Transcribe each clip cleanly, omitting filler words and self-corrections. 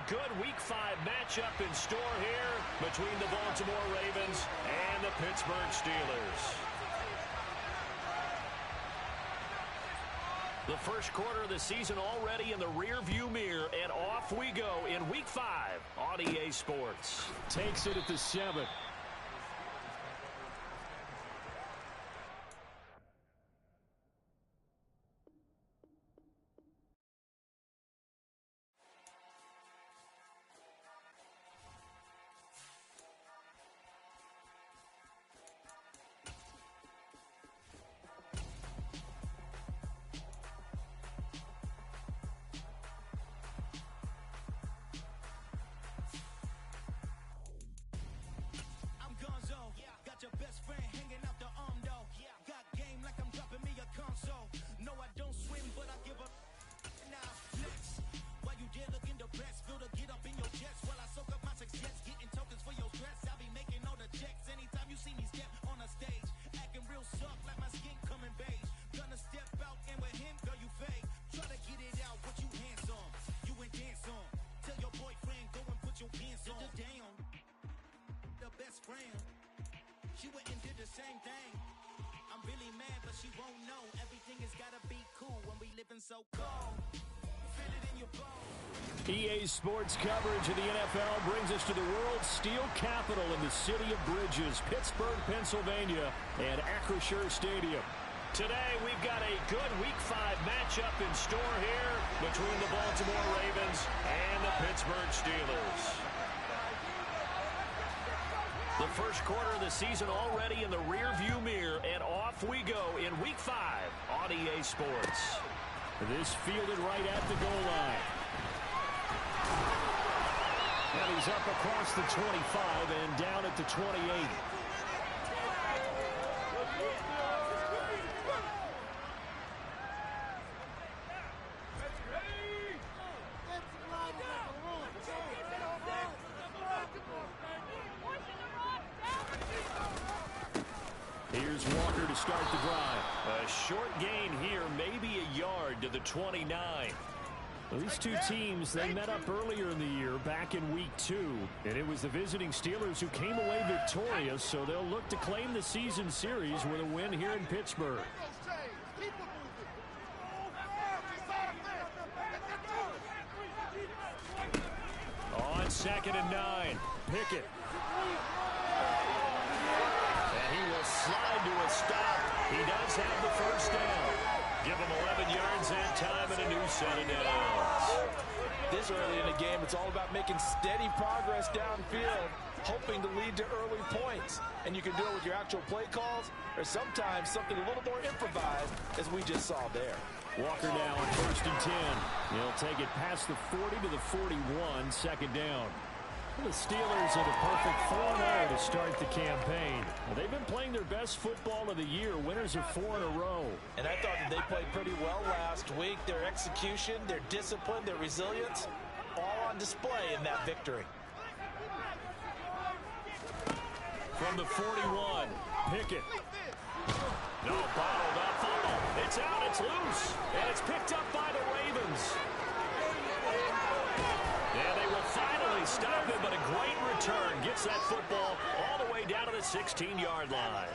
good Week 5 matchup in store here between the Baltimore Ravens and the Pittsburgh Steelers. The first quarter of the season already in the rearview mirror, and off we go in Week 5 on EA Sports. Takes it at the 7. She went and did the same thing. I'm really mad, but she won't know. Everything has gotta be cool when we living so cold. Feel it in your bones. EA Sports coverage of the NFL brings us to the world's steel capital in the city of Bridges, Pittsburgh, Pennsylvania, and Acrisure Stadium. Today, we've got a good Week 5 matchup in store here between the Baltimore Ravens and the Pittsburgh Steelers. The first quarter of the season already in the rearview mirror, and off we go in Week 5 on EA Sports. This fielded right at the goal line. And he's up across the 25 and down at the 28. Here's Walker to start the drive. A short gain here, maybe a yard to the 29. Well, these two teams, they met up earlier in the year, back in Week 2. And it was the visiting Steelers who came away victorious, so they'll look to claim the season series with a win here in Pittsburgh. On 2nd and 9, Pickett. Slide to a stop. He does have the first down. Give him 11 yards and time and a new set of downs. This early in the game, it's all about making steady progress downfield, hoping to lead to early points. And you can do it with your actual play calls, or sometimes something a little more improvised, as we just saw there. Walker now on 1st and 10. He'll take it past the 40 to the 41, 2nd down. The Steelers at a perfect 4-0 to start the campaign. They've been playing their best football of the year, winners of 4 in a row. And I thought that they played pretty well last week. Their execution, their discipline, their resilience, all on display in that victory. From the 41, Pickett. No, bottled up fumble. It's out, it's loose, and it's picked up by the Ravens. And they will finally stop him, but a great return. Gets that football all the way down to the 16-yard line.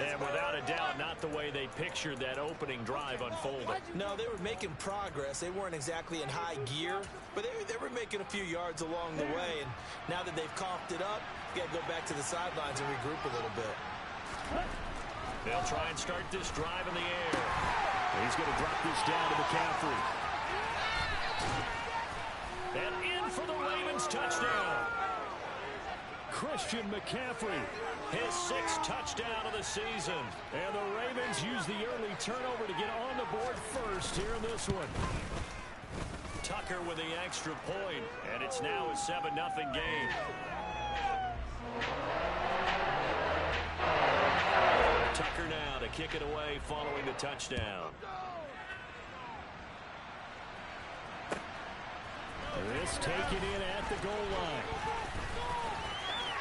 And without a doubt, not the way they pictured that opening drive unfolding. No, they were making progress. They weren't exactly in high gear, but they were making a few yards along the way. And now that they've coughed it up, you got to go back to the sidelines and regroup a little bit. They'll try and start this drive in the air. He's going to drop this down to McCaffrey. And in for the Ravens touchdown. Christian McCaffrey. His 6th touchdown of the season. And the Ravens use the early turnover to get on the board first here in this one. Tucker with the extra point, and it's now a 7-0 game. Tucker now to kick it away following the touchdown. This taken in at the goal line.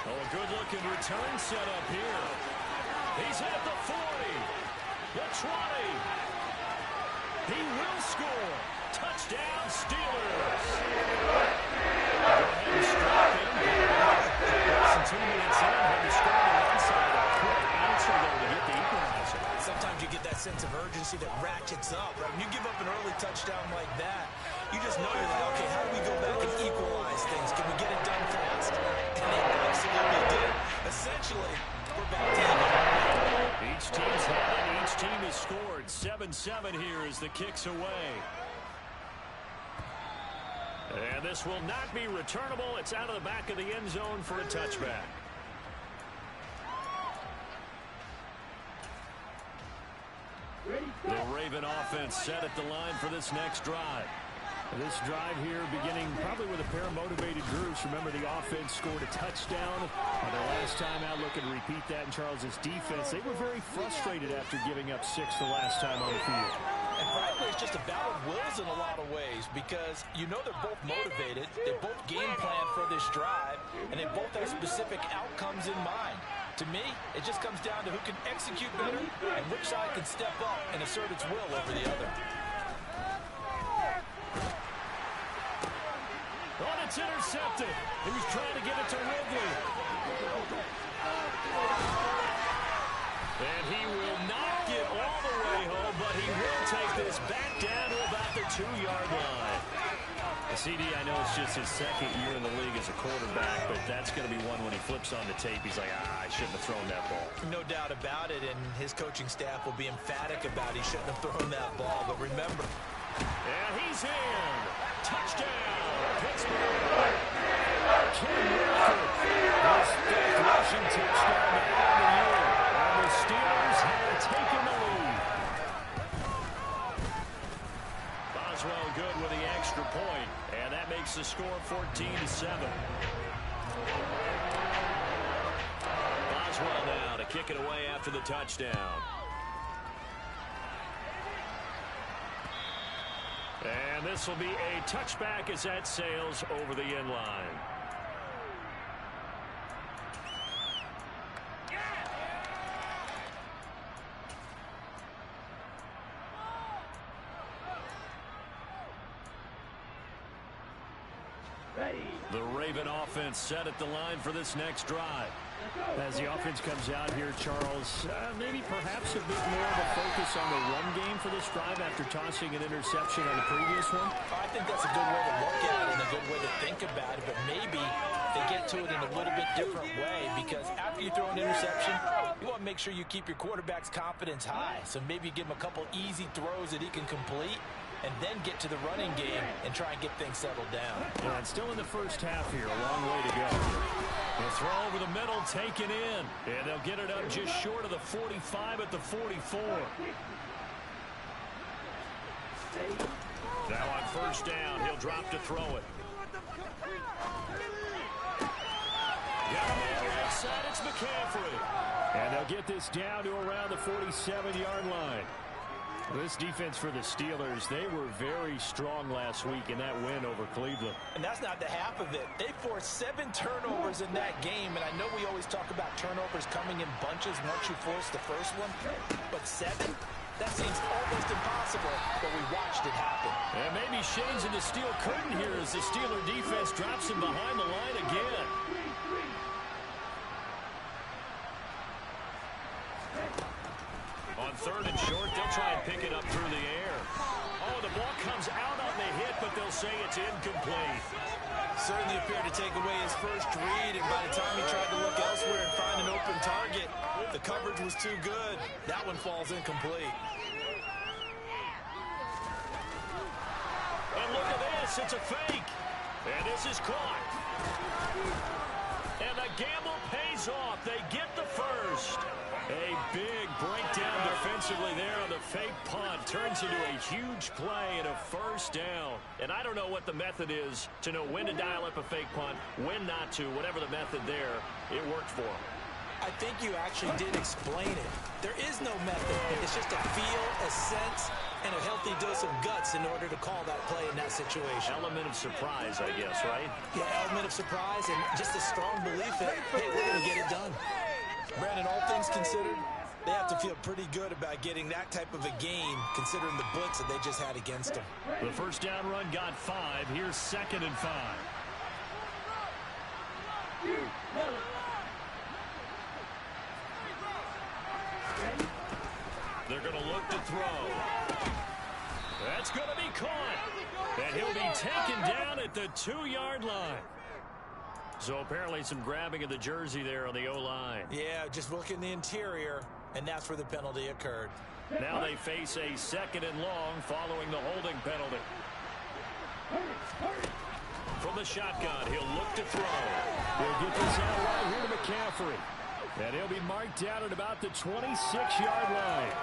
Oh, a good-looking return set up here. He's at the 40, the 20. He will score. Touchdown, Steelers. touchdown like that, you just know you're like, okay, how do we go back and equalize things? Can we get it done fast? And they absolutely did. Essentially, we're back to even. Each team's had it. Each team has scored. 7-7 here as the kick's away. And this will not be returnable. It's out of the back of the end zone for a touchback. The Raven offense set at the line for this next drive. This drive here beginning probably with a pair of motivated groups. Remember, the offense scored a touchdown on their last time out. Looking to repeat that in Charles's defense. They were very frustrated after giving up 6 the last time on the field. And frankly, it's just a battle of wills in a lot of ways because you know they're both motivated. They both game plan for this drive, and they both have specific outcomes in mind. To me, it just comes down to who can execute better and which side can step up and assert its will over the other. Oh, it's intercepted. He was trying to get it to Ridley. And he will not get all the way home, but he will take this back down to about the 2-yard line. CD, I know it's just his second year in the league as a quarterback, but that's going to be one when he flips on the tape. He's like, I shouldn't have thrown that ball. No doubt about it, and his coaching staff will be emphatic about he shouldn't have thrown that ball. But remember. And he's in. Touchdown, Pittsburgh. Ken Walker, his fifth rushing touchdown of the year. And the Steelers have taken the lead. Boswell good with the extra point, and that makes the score 14-7. Boswell now to kick it away after the touchdown. And this will be a touchback as that sails over the end line. The Raven offense set at the line for this next drive. As the offense comes out here, Charles, maybe perhaps a bit more of a focus on the run game for this drive after tossing an interception on the previous one. I think that's a good way to look at it and a good way to think about it, but maybe they get to it in a little bit different way because after you throw an interception, you want to make sure you keep your quarterback's confidence high. So maybe give him a couple easy throws that he can complete and then get to the running game and try and get things settled down. And still in the first half here, a long way to go. The throw over the middle, taken in. And they'll get it up just short of the 45 at the 44. Now on first down, he'll drop to throw it. Got him on the right side, it's McCaffrey. And they'll get this down to around the 47-yard line. This defense for the Steelers, they were very strong last week in that win over Cleveland. And that's not the half of it. They forced 7 turnovers in that game, and I know we always talk about turnovers coming in bunches once you force the first one, but 7? That seems almost impossible, but we watched it happen. And maybe shades in the steel curtain here as the Steeler defense drops him behind the line again. On third and short, they'll try and pick it up through the air. Oh, the ball comes out on the hit, but they'll say it's incomplete. Certainly appeared to take away his first read, and by the time he tried to look elsewhere and find an open target, the coverage was too good. That one falls incomplete. And look at this, it's a fake. And this is caught. And the gamble pays off. They get the first. A big breakdown defensively there on the fake punt. Turns into a huge play and a first down. And I don't know what the method is to know when to dial up a fake punt, when not to. Whatever the method there, it worked for him. I think you actually did explain it. There is no method. It's just a feel, a sense, and a healthy dose of guts in order to call that play in that situation. Element of surprise, I guess, right? Yeah, element of surprise and just a strong belief that, hey, we're going to get it done. Brandon, all things considered, they have to feel pretty good about getting that type of a gain, considering the blitz that they just had against them. The first down run got 5. Here's 2nd and 5. They're going to look to throw. That's going to be caught. And he'll be taken down at the 2-yard line. So apparently some grabbing of the jersey there on the O-line. Yeah, just look in the interior, and that's where the penalty occurred. Now they face a 2nd and long following the holding penalty. From the shotgun, he'll look to throw. He'll get this out right here to McCaffrey. And he'll be marked down at about the 26-yard line.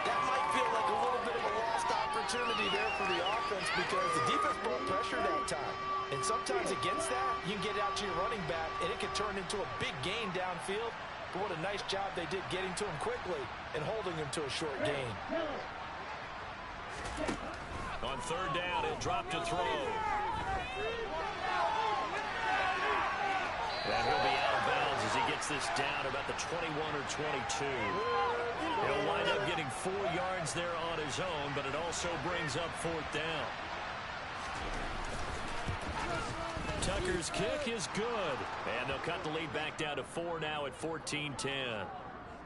That might feel like a little bit of a lost opportunity there for the offense because the defense brought pressure that time. And sometimes against that, you can get it out to your running back, and it can turn into a big gain downfield. But what a nice job they did getting to him quickly and holding him to a short gain. On 3rd down, he'll drop to throw. And he'll be out of bounds as he gets this down about the 21 or 22. He'll wind up getting 4 yards there on his own, but it also brings up 4th down. Tucker's kick is good. And they'll cut the lead back down to 4 now at 14-10.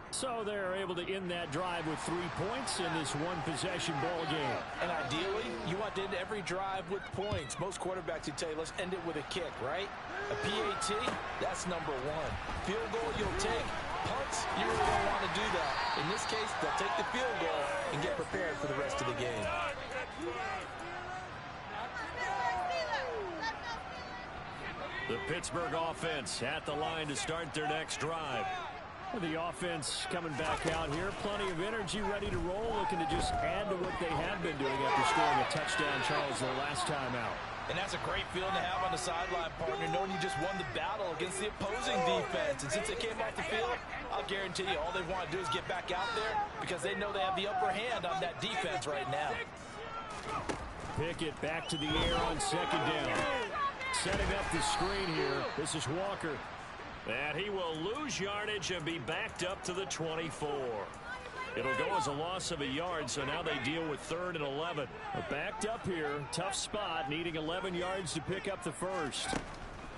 So they're able to end that drive with 3 points in this one-possession ball game. And ideally, you want to end every drive with points. Most quarterbacks would tell you, let's end it with a kick, right? A PAT, that's number 1. Field goal, you'll take. Punts, you really don't want to do that. In this case, they'll take the field goal and get prepared for the rest of the game. The Pittsburgh offense at the line to start their next drive. The offense coming back out here. Plenty of energy, ready to roll, looking to just add to what they have been doing after scoring a touchdown, Charles, the last time out. And that's a great feeling to have on the sideline, partner, knowing you just won the battle against the opposing defense. And since they came off the field, I'll guarantee you all they want to do is get back out there because they know they have the upper hand on that defense right now. Pickett back to the air on 2nd down. Setting up the screen here. This is Walker. And he will lose yardage and be backed up to the 24. It'll go as a loss of a yard, so now they deal with 3rd and 11. Backed up here. Tough spot, needing 11 yards to pick up the first.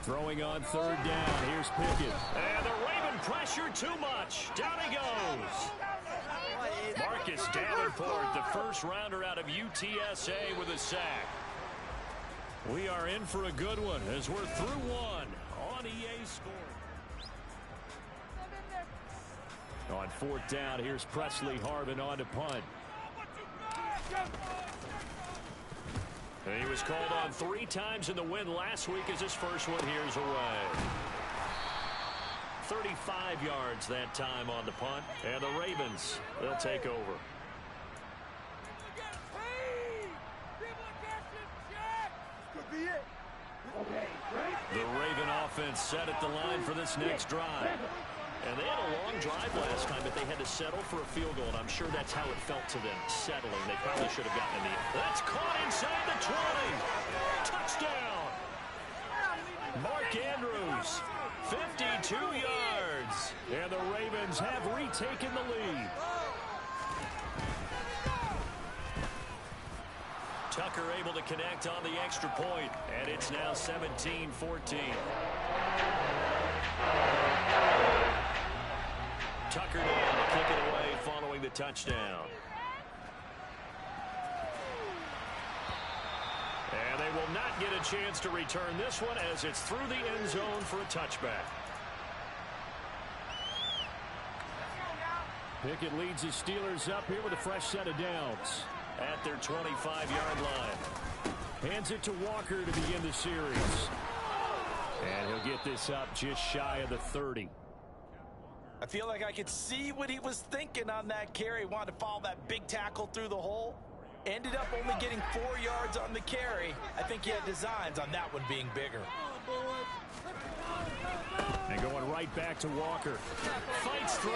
Throwing on 3rd down. Here's Pickett. And the Raven pressure too much. Down he goes. Marcus Davenport, the first rounder out of UTSA with a sack. We are in for a good one as we're through one on EA Sports. On 4th down, here's Presley Harvin on to punt. And he was called on 3 times in the win last week as his first one here's away. 35 yards that time on the punt. And the Ravens, they'll take over. The Raven offense set at the line for this next drive. And they had a long drive last time, but they had to settle for a field goal, and I'm sure that's how it felt to them, settling. They probably should have gotten in the end. That's caught inside the 20. Touchdown. Mark Andrews, 52 yards. And the Ravens have retaken the lead. Tucker able to connect on the extra point, and it's now 17-14. Tucker down to kick it away following the touchdown. And they will not get a chance to return this one as it's through the end zone for a touchback. Pickett leads his Steelers up here with a fresh set of downs. At their 25-yard line. Hands it to Walker to begin the series. And he'll get this up just shy of the 30. I feel like I could see what he was thinking on that carry. Wanted to follow that big tackle through the hole. Ended up only getting 4 yards on the carry. I think he had designs on that one being bigger. And going right back to Walker. Fights through.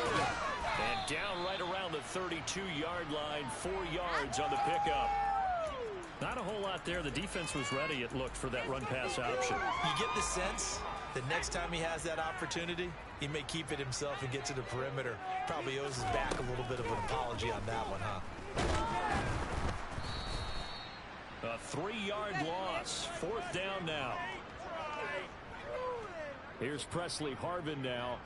And down right around the 32-yard line. 4 yards on the pickup. Not a whole lot there. The defense was ready, it looked, for that run-pass option. You get the sense that next time he has that opportunity, he may keep it himself and get to the perimeter. Probably owes his back a little bit of an apology on that one, huh? A 3-yard loss. 4th down now. Here's Presley Harvin now.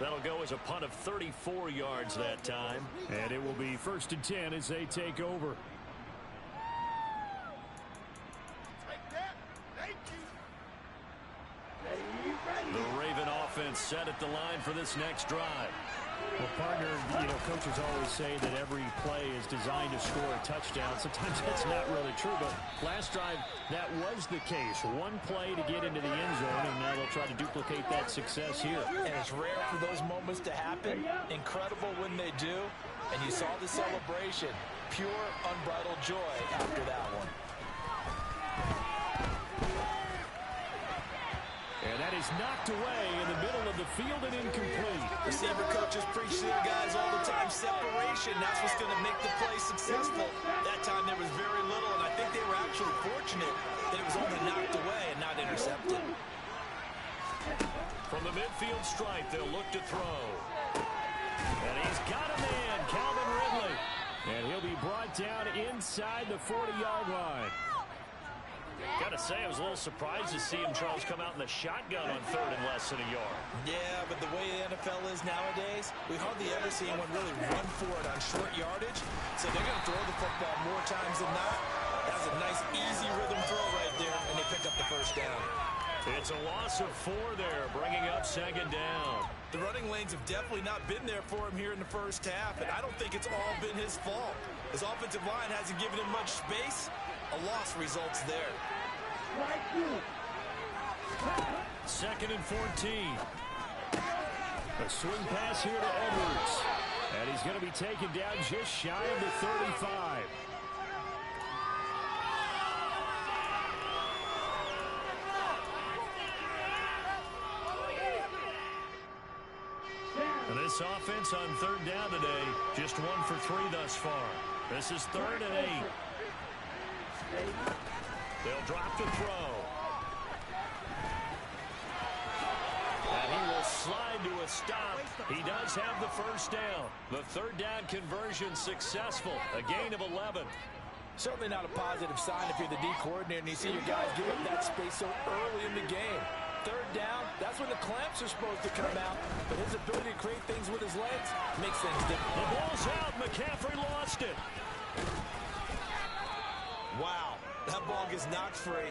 That'll go as a punt of 34 yards that time. And it will be 1st and 10 as they take over. The Raven offense set at the line for this next drive. Well, partner, coaches always say that every play is designed to score a touchdown. Sometimes that's not really true, but last drive, that was the case. One play to get into the end zone, and now they'll try to duplicate that success here. And it's rare for those moments to happen. Incredible when they do. And you saw the celebration. Pure, unbridled joy after that one. And that is knocked away in the middle of the field and incomplete. Receiver coaches preach to their guys all the time. Separation, that's what's going to make the play successful. That time there was very little, and I think they were actually fortunate that it was only knocked away and not intercepted. From the midfield stripe, they'll look to throw. And he's got a man, Calvin Ridley. And he'll be brought down inside the 40-yard line. Got to say, I was a little surprised to see him, Charles, come out in the shotgun on 3rd and less than a yard. Yeah, but the way the NFL is nowadays, we hardly ever see anyone really run for it on short yardage. So they're going to throw the football more times than not. That's a nice, easy rhythm throw right there, and they pick up the first down. It's a loss of 4 there, bringing up 2nd down. The running lanes have definitely not been there for him here in the first half, and I don't think it's all been his fault. His offensive line hasn't given him much space. A loss results there. 2nd and 14. A swing pass here to Edwards. And he's going to be taken down just shy of the 35. And this offense on 3rd down today, just 1 for 3 thus far. This is 3rd and 8. They'll drop the throw. And he will slide to a stop. He does have the first down. The 3rd down conversion successful. A gain of 11. Certainly not a positive sign if you're the D coordinator and you see your guys give up that space so early in the game. 3rd down, that's when the clamps are supposed to come out. But his ability to create things with his legs makes things different. The ball's out. McCaffrey lost it. Wow, that ball gets knocked free,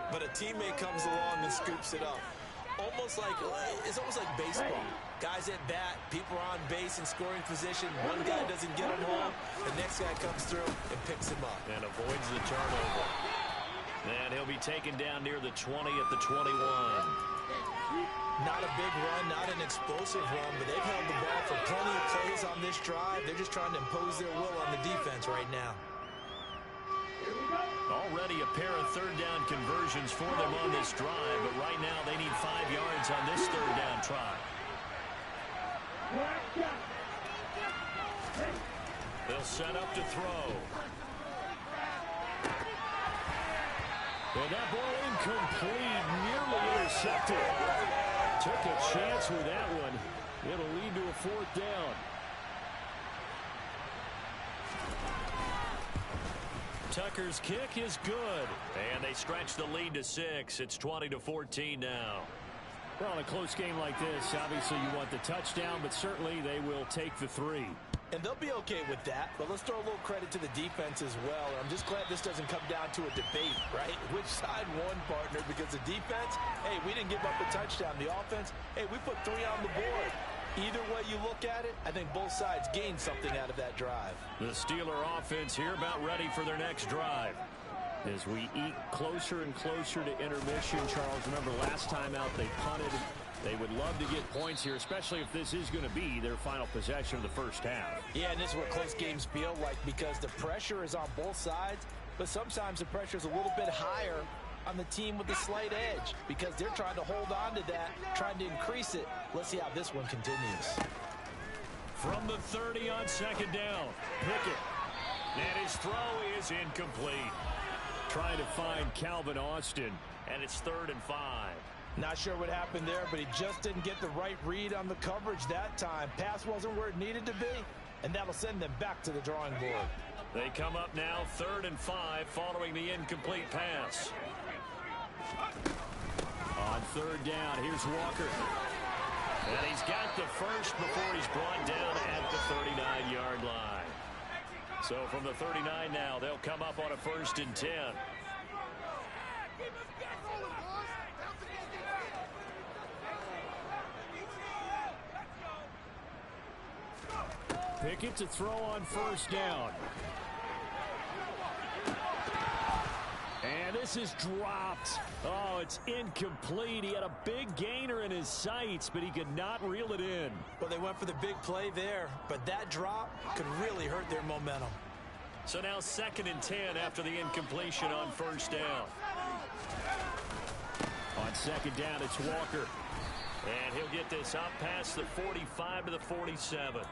but a teammate comes along and scoops it up. It's almost like baseball. Guys at bat, people are on base in scoring position. One guy doesn't get him home. The next guy comes through and picks him up. And avoids the turnover. And he'll be taken down near the 20 at the 21. Not a big run, not an explosive run, but they've held the ball for plenty of plays on this drive. They're just trying to impose their will on the defense right now. Already a pair of 3rd down conversions for them on this drive, but right now they need 5 yards on this 3rd down try. They'll set up to throw. And that ball incomplete, nearly intercepted. Took a chance with that one. It'll lead to a 4th down. Tucker's kick is good. And they stretch the lead to 6. It's 20-14 now. Well, in a close game like this, obviously you want the touchdown, but certainly they will take the 3. And they'll be okay with that, but let's throw a little credit to the defense as well. I'm just glad this doesn't come down to a debate, right? Which side won, partner? Because the defense, hey, we didn't give up a touchdown. The offense, hey, we put 3 on the board. Either way you look at it, I think both sides gained something out of that drive. The Steeler offense here about ready for their next drive. As we eat closer and closer to intermission, Charles, remember last time out they punted. They would love to get points here, especially if this is going to be their final possession of the first half. Yeah, and this is what close games feel like because the pressure is on both sides, but sometimes the pressure is a little bit higher on the team with the slight edge because they're trying to hold on to that, trying to increase it. Let's see how this one continues. From the 30 on 2nd down, Pickett. And his throw is incomplete. Trying to find Calvin Austin. And it's 3rd and 5. Not sure what happened there, but he just didn't get the right read on the coverage that time. Pass wasn't where it needed to be, and that'll send them back to the drawing board. They come up now 3rd and 5 following the incomplete pass. On 3rd down, here's Walker. And he's got the first before he's brought down at the 39-yard line. So from the 39 now, they'll come up on a 1st and 10. Pickett to throw on 1st down. And this is dropped. Oh, it's incomplete. He had a big gainer in his sights, but he could not reel it in. Well, they went for the big play there, but that drop could really hurt their momentum. So now 2nd and 10 after the incompletion on 1st down. On 2nd down, it's Walker. And he'll get this up past the 45 to the 47.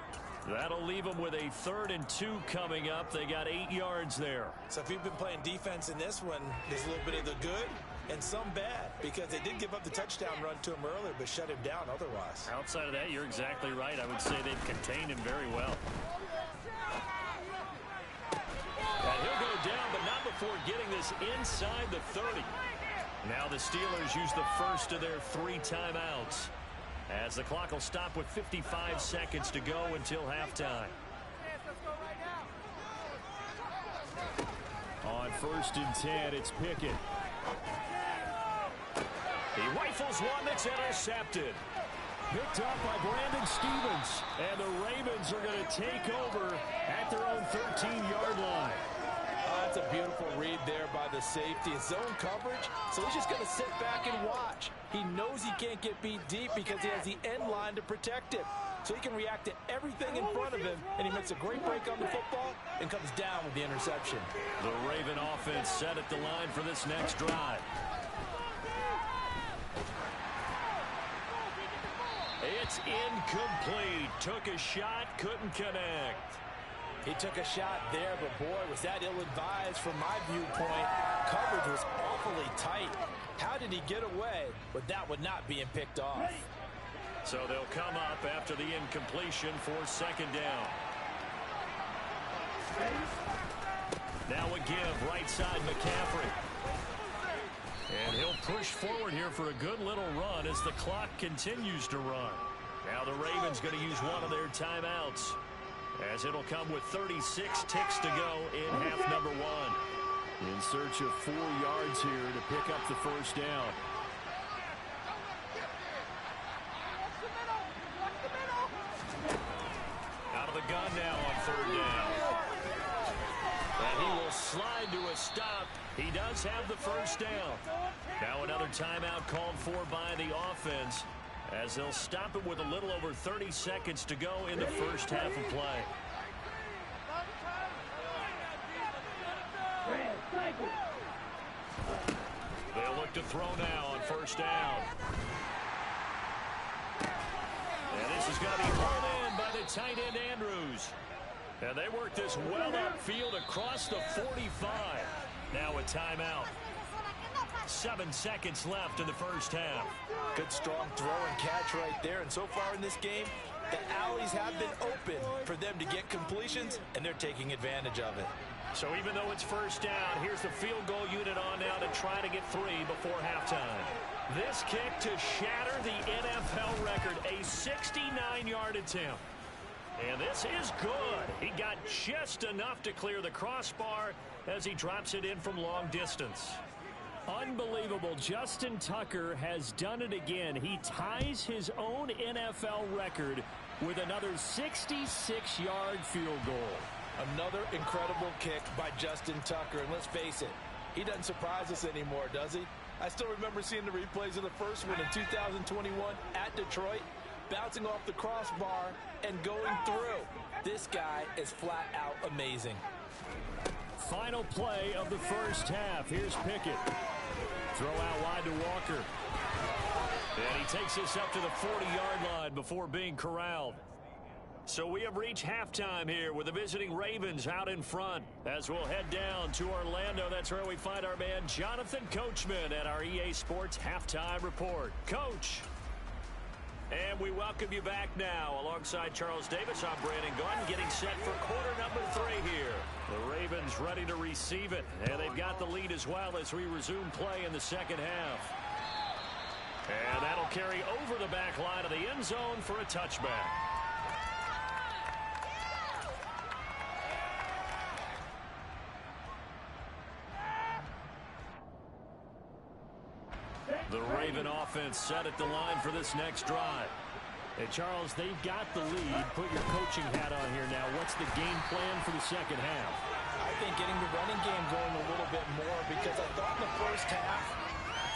That'll leave them with a 3rd and 2 coming up. They got 8 yards there. So if you've been playing defense in this one, there's a little bit of the good and some bad, because they did give up the touchdown run to him earlier, but shut him down otherwise. Outside of that, you're exactly right. I would say they've contained him very well. And he'll go down, but not before getting this inside the 30. Now the Steelers use the first of their 3 timeouts, as the clock will stop with 55 seconds to go until halftime. On 1st and 10, it's Pickett. He rifles one that's intercepted. Picked up by Brandon Stevens. And the Ravens are going to take over at their own 13-yard line. That's a beautiful read there by the safety. It's zone coverage, so he's just going to sit back and watch. He knows he can't get beat deep because he has the end line to protect him. So he can react to everything in front of him, and he makes a great break on the football and comes down with the interception. The Raven offense set at the line for this next drive. It's incomplete. Took a shot, couldn't connect. He took a shot there, but boy, was that ill-advised from my viewpoint. Coverage was awfully tight. How did he get away with that one not being picked off? So they'll come up after the incompletion for 2nd down. Now a give, right side McCaffrey. And he'll push forward here for a good little run as the clock continues to run. Now the Ravens going to use one of their timeouts, as it'll come with 36 ticks to go in half number 1. In search of 4 yards here to pick up the 1st down. Out of the gun now on 3rd down. And he will slide to a stop. He does have the 1st down. Now another timeout called for by the offense, as they'll stop it with a little over 30 seconds to go in the first half of play. They'll look to throw now on 1st down. And this is going to be pulled in by the tight end Andrews. And they work this well upfield across the 45. Now a timeout. 7 seconds left in the first half. Good strong throw and catch right there. And so far in this game, the alleys have been open for them to get completions, and they're taking advantage of it. So even though it's 1st down, here's the field goal unit on now to try to get 3 before halftime. This kick to shatter the NFL record, a 69-yard attempt. And this is good. He got just enough to clear the crossbar as he drops it in from long distance. Unbelievable. Justin Tucker has done it again. He ties his own NFL record with another 66-yard field goal. Another incredible kick by Justin Tucker. And let's face it, he doesn't surprise us anymore, does he? I still remember seeing the replays of the first one in 2021 at Detroit, bouncing off the crossbar and going through. This guy is flat out amazing. Final play of the first half. Here's Pickett. Throw out wide to Walker. And he takes this up to the 40-yard line before being corralled. So we have reached halftime here with the visiting Ravens out in front. As we'll head down to Orlando, that's where we find our man Jonathan Coachman at our EA Sports Halftime Report. Coach. And we welcome you back now. Alongside Charles Davis, I'm Brandon Gunn, getting set for quarter number 3 here. The Ravens ready to receive it, and they've got the lead as well as we resume play in the second half. And that'll carry over the back line of the end zone for a touchback. The Raven offense set at the line for this next drive. Hey, Charles, they've got the lead. Put your coaching hat on here now. What's the game plan for the second half? I think getting the running game going a little bit more, because I thought in the first half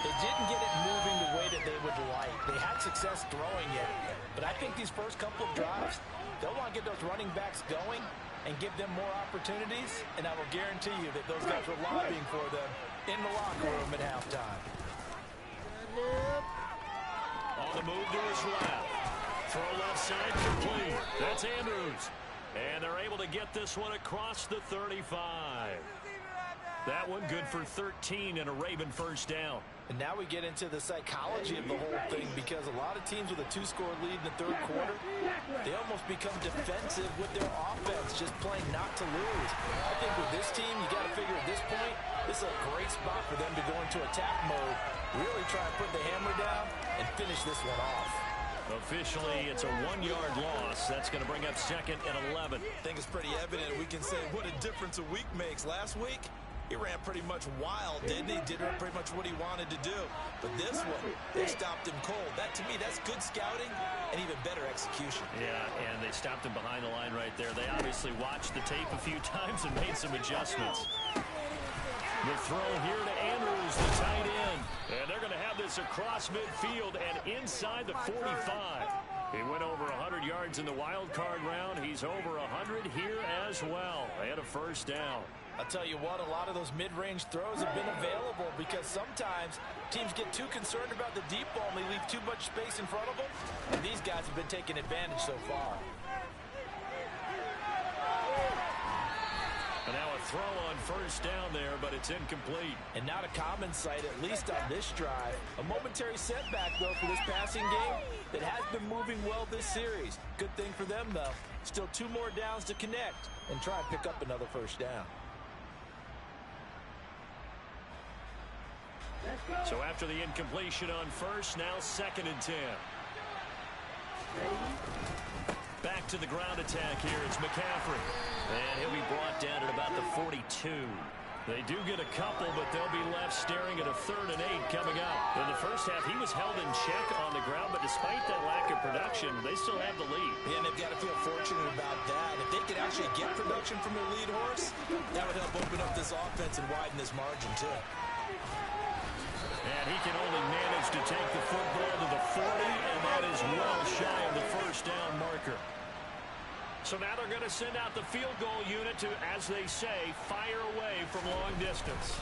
they didn't get it moving the way that they would like. They had success throwing it, but I think these first couple of drives, they'll want to get those running backs going and give them more opportunities, and I will guarantee you that those guys were lobbying for them in the locker room at halftime. On the move to his left. Throw left side complete. That's Andrews. And they're able to get this one across the 35. That one good for 13 and a Raven first down. And now we get into the psychology of the whole thing, because a lot of teams with a 2-score lead in the third quarter, they almost become defensive with their offense, just playing not to lose. I think with this team, you got to figure at this point, this is a great spot for them to go into attack mode, really try and put the hammer down and finish this one off. Officially, it's a 1-yard loss. That's going to bring up 2nd and 11. I think it's pretty evident. We can say what a difference a week makes. Last week, he ran pretty much wild, didn't he? Did pretty much what he wanted to do. But this one, they stopped him cold. That, to me, that's good scouting and even better execution. Yeah, and they stopped him behind the line right there. They obviously watched the tape a few times and made some adjustments. The throw here to Andrews, the tight end. And they're going to have this across midfield and inside the 45. He went over 100 yards in the wild card round. He's over 100 here as well. They had a first down. I'll tell you what, a lot of those mid-range throws have been available, because sometimes teams get too concerned about the deep ball and they leave too much space in front of them. And these guys have been taking advantage so far. And now a throw on first down there, but it's incomplete. And not a common sight, at least on this drive. A momentary setback, though, for this passing game that has been moving well this series. Good thing for them, though. Still 2 more downs to connect and try and pick up another first down. So after the incompletion on first, now 2nd and 10. Back to the ground attack here. It's McCaffrey. And he'll be brought down at about the 42. They do get a couple, but they'll be left staring at a 3rd and 8 coming up. In the first half, he was held in check on the ground, but despite that lack of production, they still have the lead. Yeah, and they've got to feel fortunate about that. If they could actually get production from their lead horse, that would help open up this offense and widen this margin, too. And he can only manage to take the football to the 40, and that is well shy of the first down marker. So now they're going to send out the field goal unit to, as they say, fire away from long distance.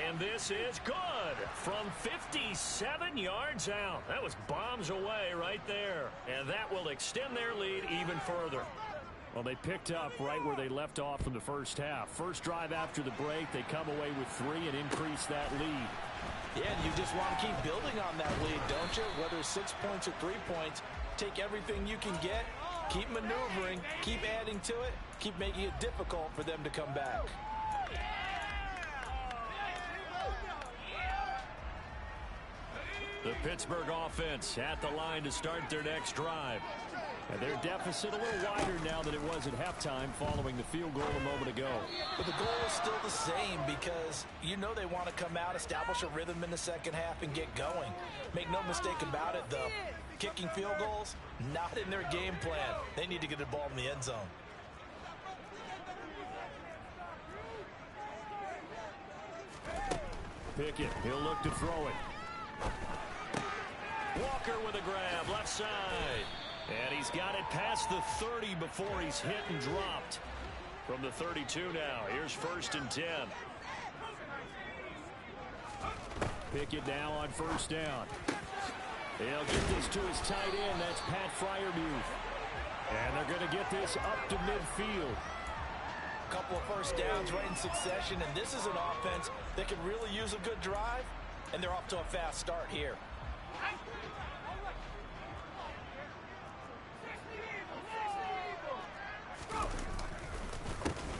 And this is good from 57 yards out. That was bombs away right there. And that will extend their lead even further. Well, they picked up right where they left off from the first half. First drive after the break, they come away with 3 and increase that lead. Yeah, and you just want to keep building on that lead, don't you? Whether it's 6 points or 3 points, take everything you can get, keep maneuvering, keep adding to it, keep making it difficult for them to come back. The Pittsburgh offense at the line to start their next drive. And their deficit a little wider now than it was at halftime following the field goal a moment ago. But the goal is still the same, because you know they want to come out, establish a rhythm in the second half, and get going. Make no mistake about it, though. Kicking field goals, not in their game plan. They need to get the ball in the end zone. Pickett, he'll look to throw it. Walker with a grab, left side. And he's got it past the 30 before he's hit and dropped. From the 32 now, here's 1st and 10. Pickett now on first down. He'll get this to his tight end. That's Pat Freiermuth. And they're going to get this up to midfield. A couple of first downs right in succession, and this is an offense that can really use a good drive, and they're off to a fast start here.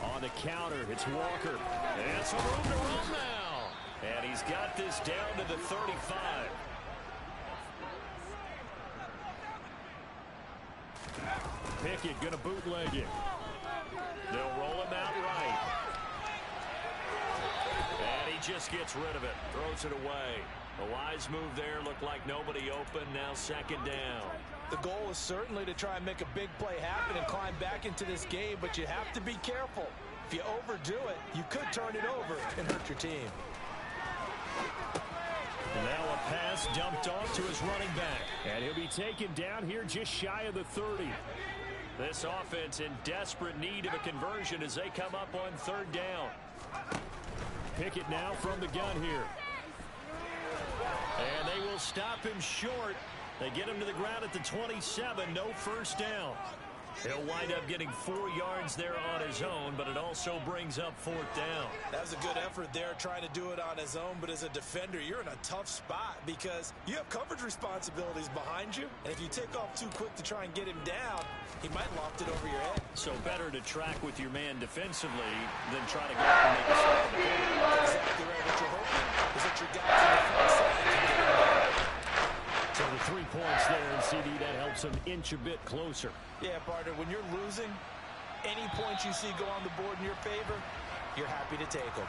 On the counter, it's Walker. And some room to run now. And he's got this down to the 35. Pickett going to bootleg it. They'll roll him out right. And he just gets rid of it. Throws it away. A wise move there. Looked like nobody open. Now second down. The goal is certainly to try and make a big play happen and climb back into this game, but you have to be careful. If you overdo it, you could turn it over and hurt your team. And now a pass dumped off to his running back. And he'll be taken down here just shy of the 30. This offense in desperate need of a conversion as they come up on third down. Pickett now from the gun here. And they will stop him short. They get him to the ground at the 27. No first down. He'll wind up getting 4 yards there on his own, but it also brings up fourth down. That was a good effort there trying to do it on his own, but as a defender, you're in a tough spot because you have coverage responsibilities behind you, and if you take off too quick to try and get him down, he might loft it over your head. So better to track with your man defensively than try to go up and make a stop. Exactly right. What you're hoping is that your guys on the front side can get him down. So the 3 points there, and CD, that helps him inch a bit closer. Yeah, partner, when you're losing, any points you see go on the board in your favor, you're happy to take them.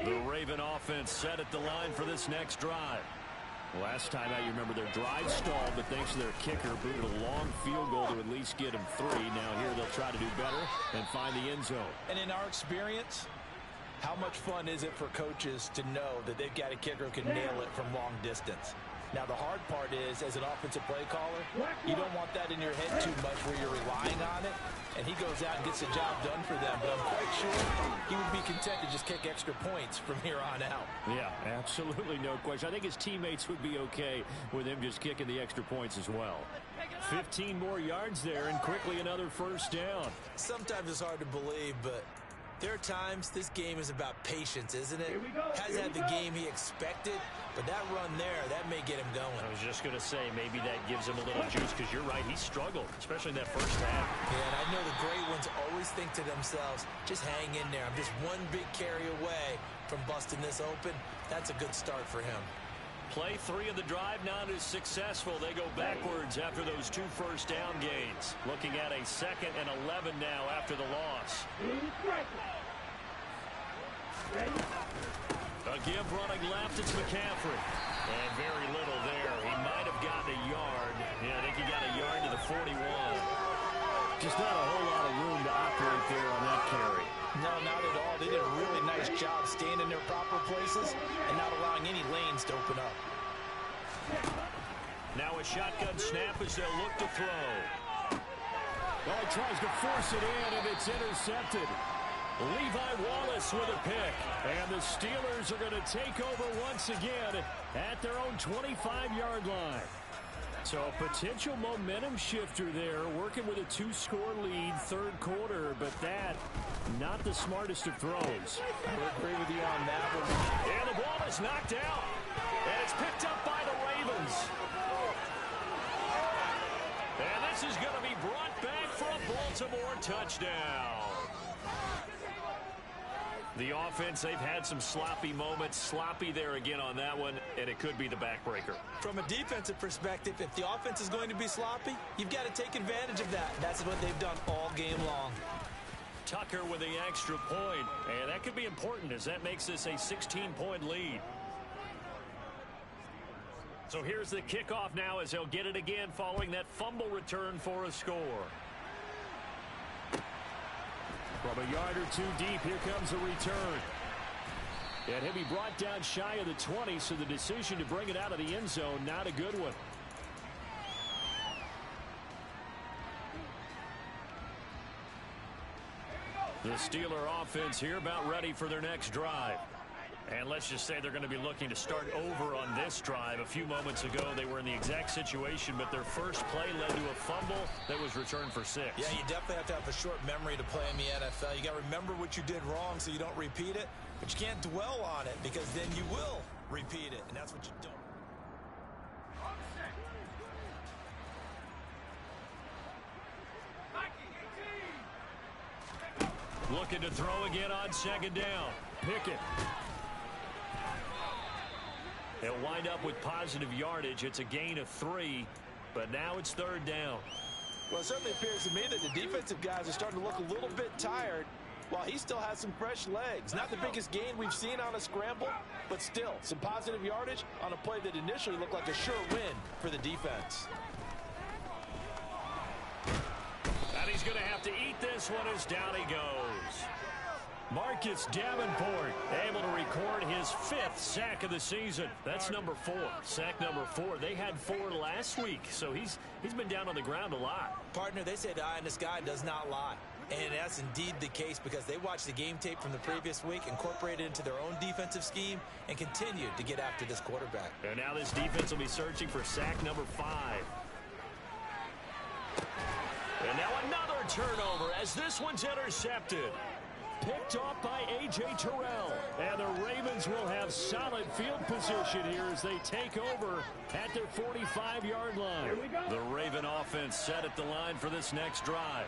The Raven offense set at the line for this next drive. Last time out, you remember their drive stalled, but thanks to their kicker, booted a long field goal to at least get them 3. Now here they'll try to do better and find the end zone. And in our experience, how much fun is it for coaches to know that they've got a kicker who can nail it from long distance? Now, the hard part is, as an offensive play caller, you don't want that in your head too much where you're relying on it, and he goes out and gets the job done for them. But I'm quite sure he would be content to just kick extra points from here on out. Yeah, absolutely no question. I think his teammates would be okay with him just kicking the extra points as well. 15 more yards there, and quickly another first down. Sometimes it's hard to believe, but there are times this game is about patience, isn't it? Hasn't had the game he expected, but that run there, that may get him going. I was just going to say, maybe that gives him a little juice, because you're right, he struggled, especially in that first half. Yeah, and I know the great ones always think to themselves, just hang in there. I'm just one big carry away from busting this open. That's a good start for him. Play 3 of the drive not as successful. They go backwards after those 2 first down gains. Looking at a 2nd and 11 now after the loss. A give running left, it's McCaffrey. And very little there. He might have gotten a yard. Yeah, I think he got a yard to the 41. Just not a whole lot of room to operate there on that carry. No, not at all. They did a really nice job staying in their proper places and not allowing any lanes to open up. Now a shotgun snap as they'll look to throw. Well, he tries to force it in, and it's intercepted. Levi Wallace with a pick. And the Steelers are going to take over once again at their own 25-yard line. So a potential momentum shifter there, working with a 2-score lead, third quarter, but that, not the smartest of throws. I would agree with you on that one. And the ball is knocked out. And it's picked up by the Ravens. And this is going to be brought back for a Baltimore touchdown. The offense, they've had some sloppy moments. Sloppy there again on that one, and it could be the backbreaker. From a defensive perspective, if the offense is going to be sloppy, you've got to take advantage of that. That's what they've done all game long. Tucker with the extra point, and that could be important as that makes this a 16-point lead. So here's the kickoff now as they'll get it again following that fumble return for a score. From a yard or 2 deep, here comes a return. And he'll be brought down shy of the 20, so the decision to bring it out of the end zone, not a good one. The Steeler offense here about ready for their next drive. And let's just say they're going to be looking to start over on this drive. A few moments ago, they were in the exact situation, but their first play led to a fumble that was returned for 6. Yeah, you definitely have to have a short memory to play in the NFL. You got to remember what you did wrong so you don't repeat it, but you can't dwell on it because then you will repeat it, and that's what you don't. Looking to throw again on second down. Pickett. They'll wind up with positive yardage. It's a gain of 3, but now it's third down. Well, it certainly appears to me that the defensive guys are starting to look a little bit tired while he still has some fresh legs. Not the biggest gain we've seen on a scramble, but still some positive yardage on a play that initially looked like a sure win for the defense. And he's going to have to eat this one as down he goes. Marcus Davenport able to record his 5th sack of the season. That's number 4. Sack number 4. They had 4 last week, so he's been down on the ground a lot. Partner, they say the eye in the sky does not lie. And that's indeed the case because they watched the game tape from the previous week, incorporated it into their own defensive scheme, and continued to get after this quarterback. And now this defense will be searching for sack number 5. And now another turnover as this one's intercepted. Picked off by A.J. Terrell. And the Ravens will have solid field position here as they take over at their 45-yard line. The Raven offense set at the line for this next drive.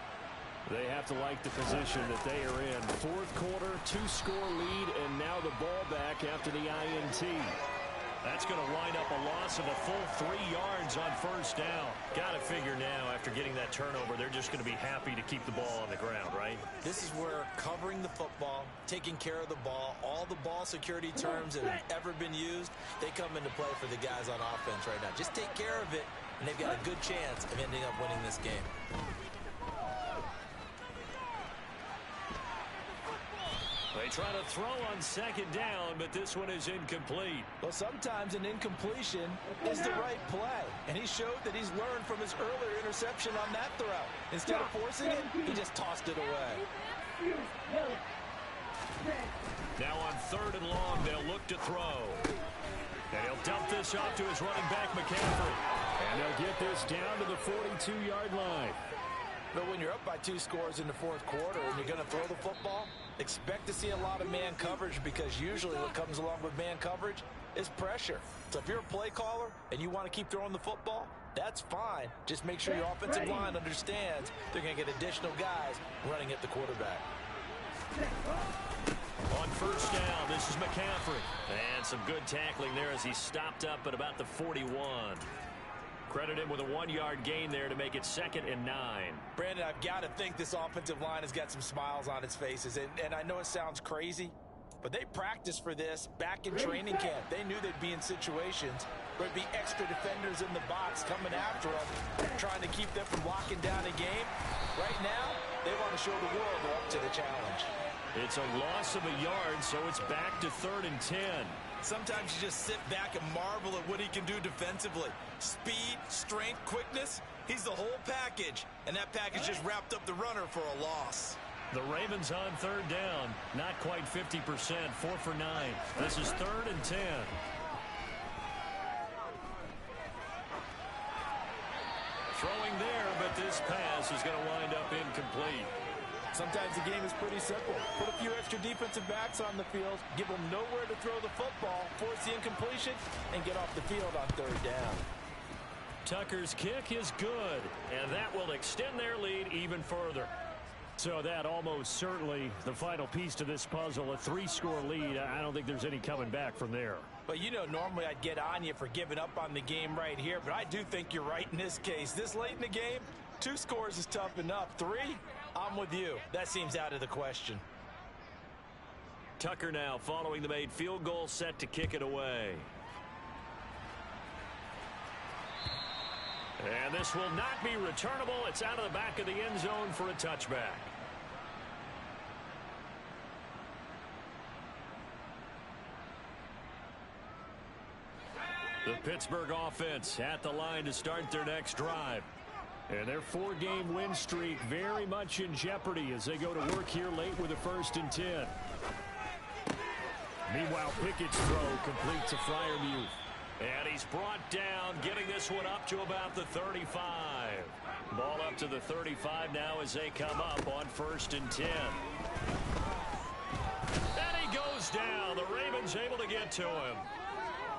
They have to like the position that they are in. 4th quarter, 2-score lead, and now the ball back after the INT. That's going to wind up a loss of a full 3 yards on first down. Got to figure now, after getting that turnover, they're just going to be happy to keep the ball on the ground, right? This is where covering the football, taking care of the ball, all the ball security terms that have ever been used, they come into play for the guys on offense right now. Just take care of it, and they've got a good chance of ending up winning this game. They try to throw on second down, but this one is incomplete. Well, sometimes an incompletion is the right play, and he showed that he's learned from his earlier interception on that throw. Instead of forcing it, he just tossed it away. Now on 3rd and long, they'll look to throw. And he'll dump this off to his running back, McCaffrey. And they'll get this down to the 42-yard line. But when you're up by 2 scores in the 4th quarter and you're going to throw the football, expect to see a lot of man coverage because usually what comes along with man coverage is pressure. So if you're a play caller and you want to keep throwing the football, that's fine. Just make sure your offensive line understands they're going to get additional guys running at the quarterback. On first down, this is McCaffrey. And some good tackling there as he stopped up at about the 41. Credit him with a 1-yard gain there to make it 2nd and 9. Brandon, I've got to think this offensive line has got some smiles on its faces. And I know it sounds crazy, but they practiced for this back in training camp. They knew they'd be in situations where there'd be extra defenders in the box coming after them, trying to keep them from locking down a game. Right now, they want to show the world they're up to the challenge. It's a loss of a yard, so it's back to 3rd and 10. Sometimes you just sit back and marvel at what he can do defensively. Speed, strength, quickness, he's the whole package. And that package just wrapped up the runner for a loss. The Ravens on 3rd down, not quite 50%, 4 for 9. This is 3rd and 10. Throwing there, but this pass is going to wind up incomplete. Sometimes the game is pretty simple. Put a few extra defensive backs on the field, give them nowhere to throw the football, force the incompletion, and get off the field on 3rd down. Tucker's kick is good, and that will extend their lead even further. So that almost certainly the final piece to this puzzle, a 3-score lead. I don't think there's any coming back from there. But, you know, normally I'd get on you for giving up on the game right here, but I do think you're right in this case. This late in the game, 2 scores is tough enough. 3, I'm with you. That seems out of the question. Tucker now following the made field goal, set to kick it away. And this will not be returnable. It's out of the back of the end zone for a touchback. The Pittsburgh offense at the line to start their next drive. And their 4-game win streak very much in jeopardy as they go to work here late with a 1st and 10. Meanwhile, Pickett's throw completes to Freiermuth. And he's brought down, getting this one up to about the 35. Ball up to the 35 now as they come up on 1st and 10. And he goes down. The Ravens able to get to him.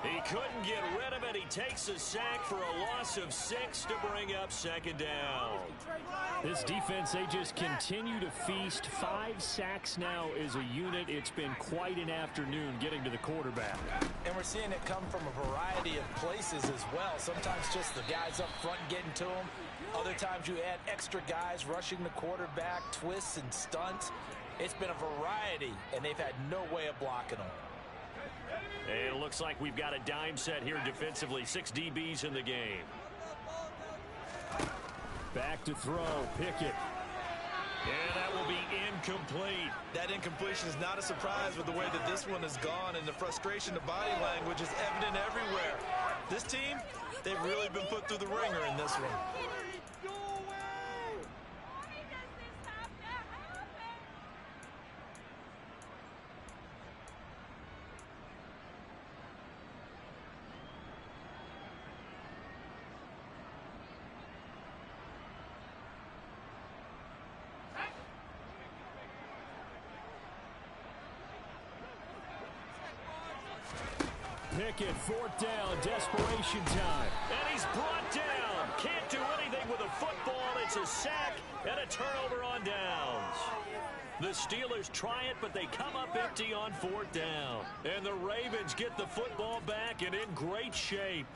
He couldn't get rid of it. He takes a sack for a loss of 6 to bring up second down. This defense, they just continue to feast. 5 sacks now as a unit. It's been quite an afternoon getting to the quarterback. And we're seeing it come from a variety of places as well. Sometimes just the guys up front getting to him. Other times you add extra guys rushing the quarterback, twists and stunts. It's been a variety, and they've had no way of blocking them. And it looks like we've got a dime set here defensively. 6 DBs in the game. Back to throw. Pickett. And that will be incomplete. That incompletion is not a surprise with the way that this one has gone, and the frustration, the body language is evident everywhere. This team, they've really been put through the ringer in this one. Pickett, 4th down, desperation time. And he's brought down. Can't do anything with a football. It's a sack and a turnover on downs. The Steelers try it, but they come up empty on 4th down. And the Ravens get the football back and in great shape.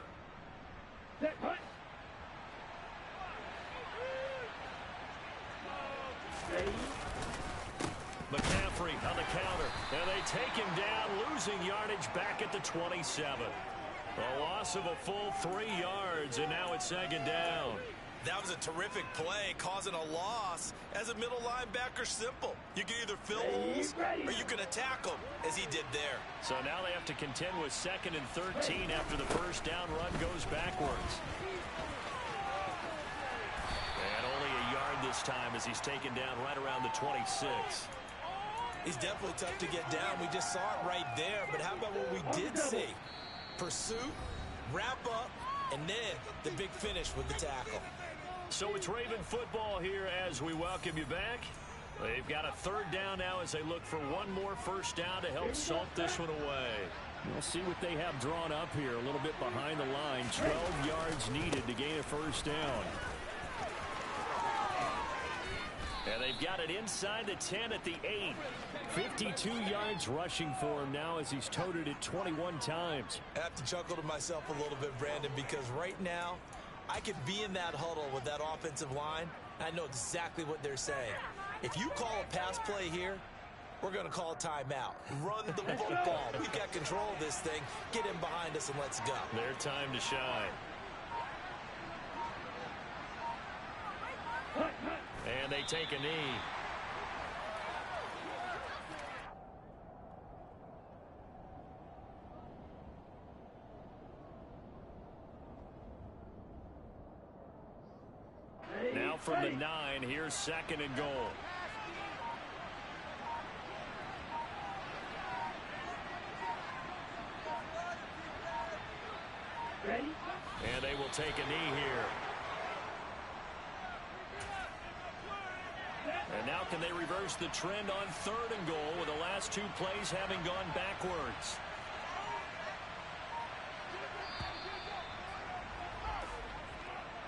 McCaffrey on the counter, and they take him down, losing yardage back at the 27. A loss of a full 3 yards, and now it's second down. That was a terrific play, causing a loss. As a middle linebacker, simple. You can either fill holes or you can attack them, as he did there. So now they have to contend with 2nd and 13 after the first down run goes backwards. And only a yard this time as he's taken down right around the 26. He's definitely tough to get down. We just saw it right there. But how about what we did see? Pursuit, wrap up, and then the big finish with the tackle. So it's Raven football here as we welcome you back. They've got a 3rd down now as they look for one more first down to help salt this one away. We'll see what they have drawn up here. A little bit behind the line. 12 yards needed to gain a first down. And they've got it inside the 10 at the 8. 52 yards rushing for him now as he's toted it 21 times. I have to chuckle to myself a little bit, Brandon, because right now I could be in that huddle with that offensive line. I know exactly what they're saying. If you call a pass play here, we're going to call a timeout. Run the football. We've got control of this thing. Get in behind us and let's go. Their time to shine. And they take a knee. Now from the 9, here's 2nd and goal. Ready? And they will take a knee here. And now can they reverse the trend on 3rd and goal with the last 2 plays having gone backwards?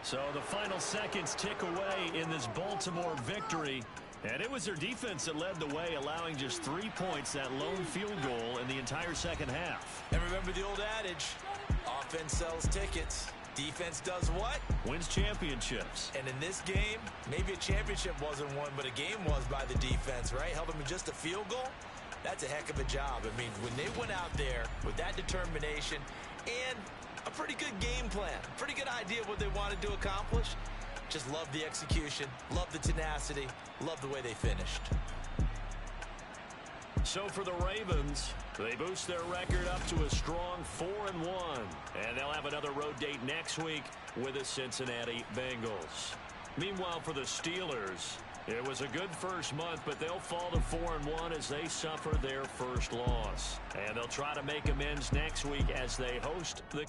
So the final seconds tick away in this Baltimore victory. And it was their defense that led the way, allowing just 3 points, that lone field goal in the entire second half. And remember the old adage, offense sells tickets. Defense does what? Wins championships. And in this game, maybe a championship wasn't won, but a game was by the defense, right? Held them in just a field goal. That's a heck of a job. I mean, when they went out there with that determination and a pretty good game plan, pretty good idea of what they wanted to accomplish, just love the execution, love the tenacity, love the way they finished. So for the Ravens, they boost their record up to a strong 4-1. And they'll have another road date next week with the Cincinnati Bengals. Meanwhile, for the Steelers, it was a good first month, but they'll fall to 4-1 as they suffer their first loss. And they'll try to make amends next week as they host the